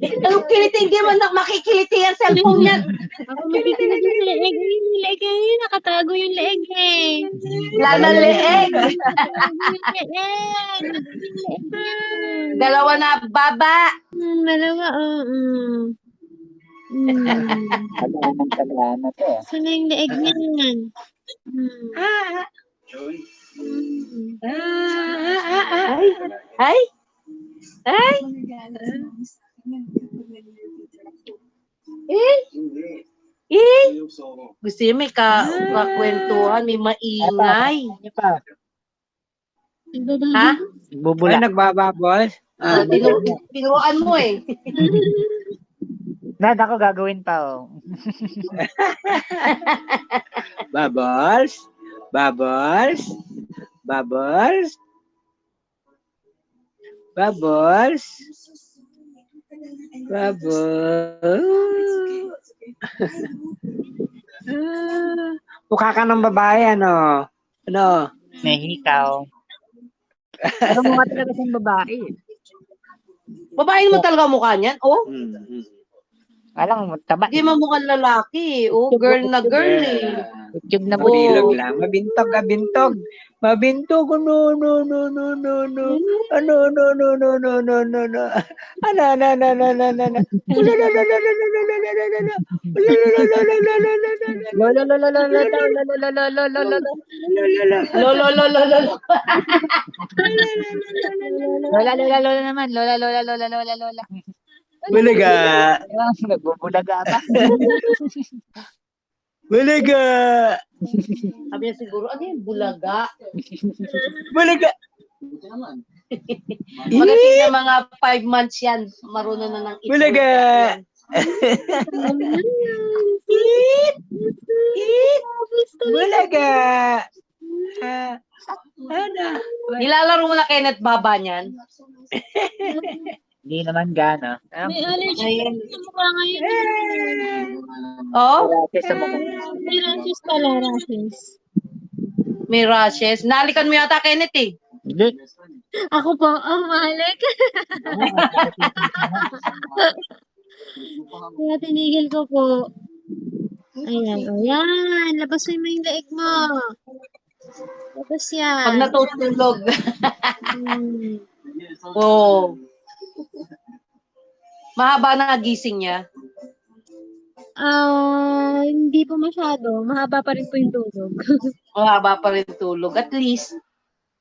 Ang kiliti, hindi mo makikiliti ang cellphone niya. Ako magkikinig yung leeg. Yung leeg eh. Nakatago yung leeg eh. Lalo leeg. Nakatago yung leeg. Yung leeg. Dalawa na baba. Dalawa, oo. Tagaan na to. Saan na yung leeg niyan? Ay. Ay. Gusto niyo may kakwentuhan, may maingay. Ha? Bubula. Ay, nagbababol. Tinuruan mo eh. Dad, ako gagawin pa, oh. Bubbles? Bubbles? Bubbles? Bubbles? Bubbles? Mukha ka ng babae, ano? Ano? May hikaw. Pero mukha talaga siyang babae. Babae mo talaga mukha niyan? Oh? Alam mo, taba. Hindi mo mukhang lalaki. Oh, girl na girl eh. Utyog na budilog lang. Mabintog, mabintog. Mabintog. No, no, no, no, no, no. Ano, no, no, no, no, no, no, no. Ano, no, no, no, no, no, no. Ulo, no, no, no, no, no, no, no, no, no, no. Ulo, no, no, no, no, no, no, no, no. Lolo, lolo, lolo, lolo, lolo, lolo, lolo, lolo. Lolo, lolo, lolo. Lola, lola, lola naman. Lola, lola, lola, lola, lola. Bulaga. Nagbubulaga pa. Bulaga. Sabi niya siguro, ano yung bulaga? Bulaga. Magating na mga 5 months yan. Marunong na ng ito. Bulaga. Eat! Eat! Bulaga. Ano? Nilalaro mo na Kenneth Baba niyan? Hindi naman gana. May allergy sa mukha ngayon. Oh? May rashes pala, rashes. May rashes. Nalikan mo yata Kenneth eh. Hindi. Ako po, ang malik. Kaya tinigil ko po. Ayan, ayan. Labas mo yung leeg mo. Labas yan. Pag natutulog. Oh. Mahaba na gising niya. Hindi po masyado. Mahaba pa rin po yung tulog. Mahaba pa rin tulog. At least.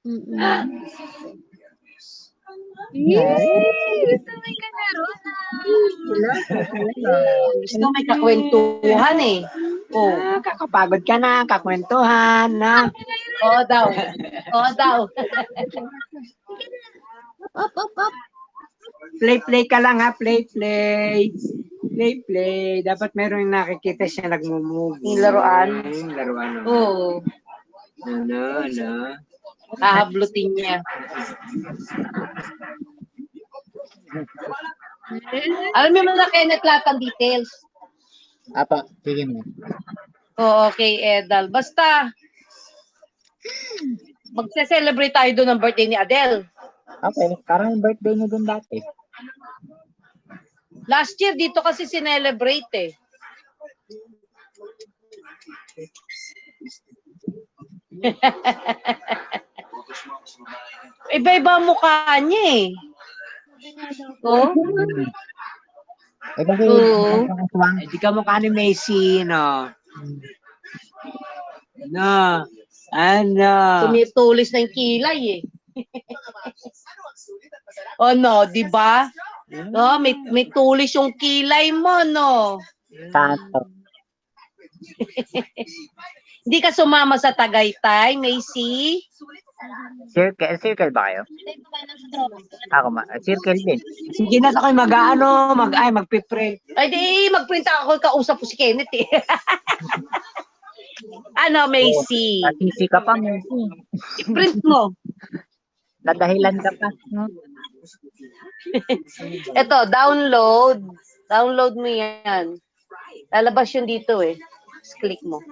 Gusto may kalaro na. Gusto may kakwentuhan eh. Oh. Kakapagod ka na, kakwentuhan na. Oo daw. Oo daw. Up, up, up. Play ka lang ha, play. Play. Dapat meron yung nakikita siya nagmumove. Yung laruan. Yung laruan. Oo. Ano. Hahablutin niya. Alam mo na Kenneth lahat ng details. Apa, sige mo. Oo, okay, Edal. Basta, magse-celebrate tayo doon ng birthday ni Adele. Okay, parang birthday niya din dati. Last year, dito kasi sinelebrate eh. Iba-iba ang mukha niya eh. Oh? Eh, kasi, di ka mukha ni Messi, no? Ano? Tumitulis na yung kilay eh. Oh no, di ba? No, may tulis yung kilay mo, no? Tato. Hindi ka sumama sa Tagaytay, Macy? Circle ba kayo? Ako circle din. Sige na ako'y magpiprint. Ay di, magprint ako, kausap ko si Kenneth eh. Ano, Macy? Natisi ka pa, Messi. I-print mo. Nadahilan ka pa. No? Ito, download. Download mo yan. Lalabas yun dito eh. Just click mo.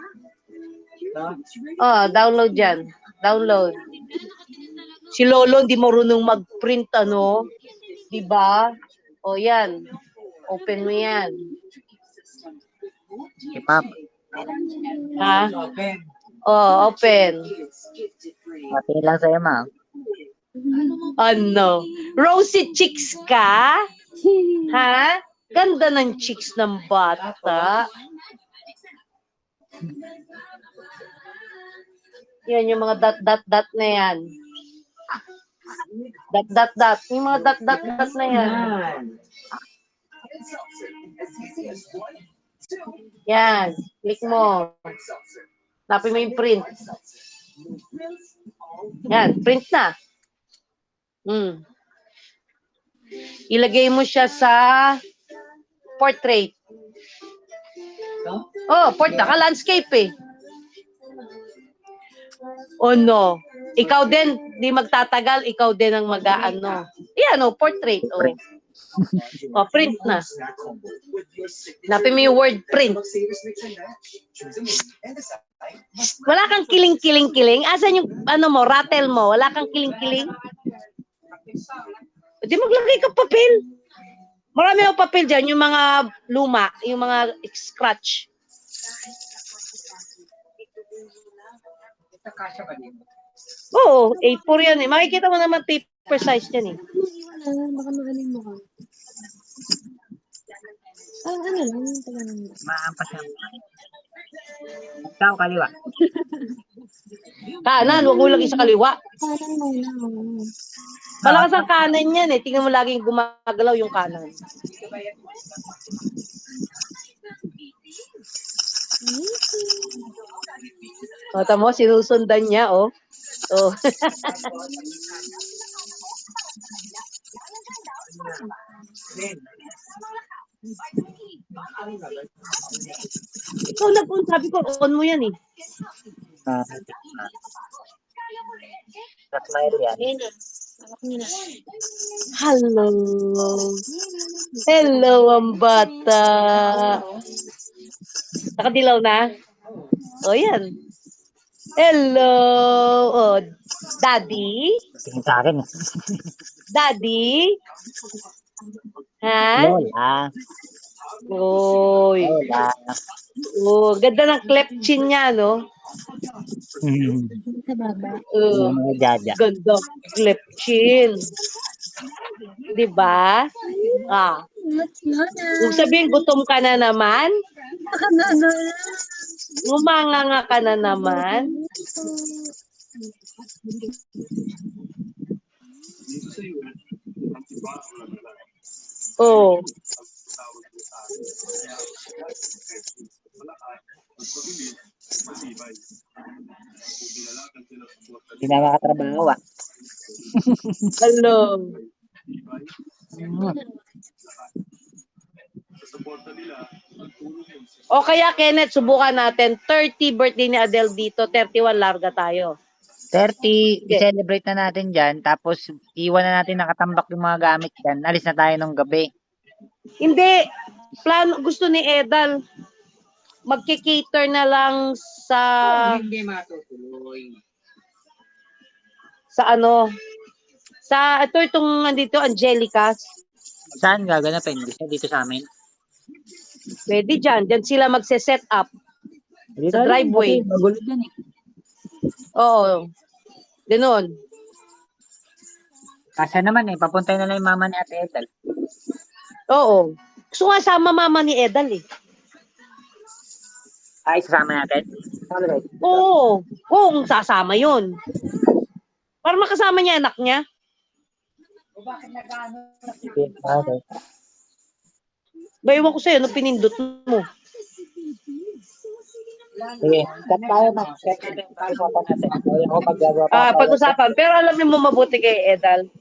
Oh, download yan. Download. Si Lolo hindi marunong mag-print ano. Diba? O yan. Open mo yan. Si Papa. Ha? Oh, open. Okay lang sa'yo, ma. Ano? Rosy cheeks ka? Ha? Ganda ng cheeks ng bata. Yan yung mga dot na yan. Dot. Yung mga dot na yan. Yan. Click mo. Napin mo yung print. Yan. Print na. Ilagay mo siya sa portrait. Oh, naka-landscape eh. Oh no. Ikaw din, di magtatagal, ikaw din ang mag-aano. Yan oh, portrait. Oh. Oh, print na. Napin mo yung word print. Wala kang kiling. Asan yung ano mo, rattle mo? Wala kang kiling. Di maglagay ka papel. Marami akong papel dyan, yung mga luma, yung mga scratch. Oo, A4 yan eh. Makikita mo naman paper size yan eh. Baka magaling mo ka. Ano lang, Maampas yan. Ikaw, kaliwa. Kanan, huwag mo lagi sa kaliwa. Kanan muna. Malakas ang kanan yan eh. Tingnan mo laging gumagalaw yung kanan. O, tamo, sinusundan niya, oh. Oh. Ikaw sabi ko, on mo yan eh. Smile yan. Hello, ang bata. Nakadilaw na? O, yan. Hello. Oh, Daddy? Tingin sa akin. Daddy? Ha? Lola. Oy. Lola. Oh, ganda ng cleft chin niya, no? Sa baba. Mga jaja. Ganda cleft chin. Diba? Ah. Kung sabihin, gutom ka na naman? Ngumanganga ka na naman? Oh. Hindi na makatrabaho ah. Hello. O kaya Kenneth, subukan natin. 30 birthday ni Adele dito, 31 larga tayo. 30, i-celebrate na natin dyan, tapos iwan na natin nakatambak yung mga gamit dyan. Alis na tayo nung gabi. Hindi. Gusto ni Edal. Magki-cater na lang sa... Hindi matutuloy. Sa ano? Sa itong nandito, Angelica's. Saan gaganapin? Dito sa amin? Pwede dyan. Dyan sila magse-set up. Dito Sa driveway. Magulo dyan eh. Oo. Ganun. Kasya naman eh. Papuntay na lang yung mama ni Ate Ethel. Oo. Gusto nga sama mama ni Edal eh. Ay, sasama natin? Oo. Kung sasama yun. Para makasama niya anak niya. Okay. Baywan ko sa'yo, no, pinindot mo. Sige, cut tayo na. Cut natin yung pag-usapan natin. Ayaw ko maggagawa pa. Pag-usapan. Pero alam niyo mo mabuti kay Edal.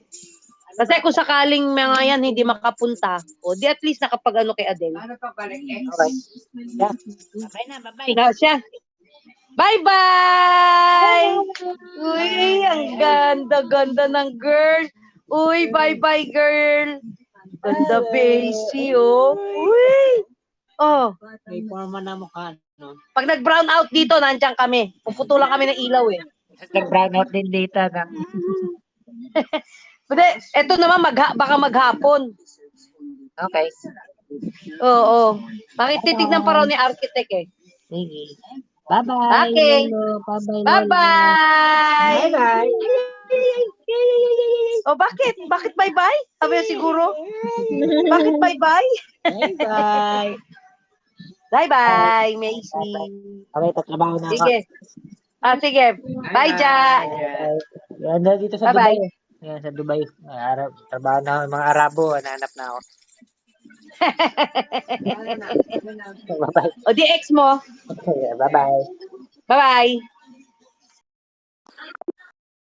Kasi kung sakaling mga yan hindi makapunta, o di at least nakapag-ano kay Adele. Okay. Yeah. Okay na, bye-bye. Na siya. Bye-bye! Uy, ang ganda-ganda ng girl. Uy, bye-bye, girl. Ganda, Basie, oh. Uy! Oh. May forma na mukha. No? Pag nag-brown out dito, nandiyan kami. Puputulan kami ng ilaw, eh. Nag-brown out din dito. Na. But eto naman, baka maghapon. Okay. Oo. Bakit titignan pa raw ni architect eh? Sige. Bye-bye, Okay. Lolo. Bye-bye, Lolo. Bye-bye! Bye-bye. O bakit? Bakit bye-bye? Sabi niya siguro. Bakit bye-bye? Bye-bye. Bye-bye, Macy. Okay, tatrabaho na ako. Sige. Sige. Bye, Ja. Yan na dito sa Bye-bye. Dubai. Yan sa Dubai. Trabaho na ako, mga Arabo. Hanap na ako. Bye-bye. O di ex mo. Bye-bye. Bye-bye.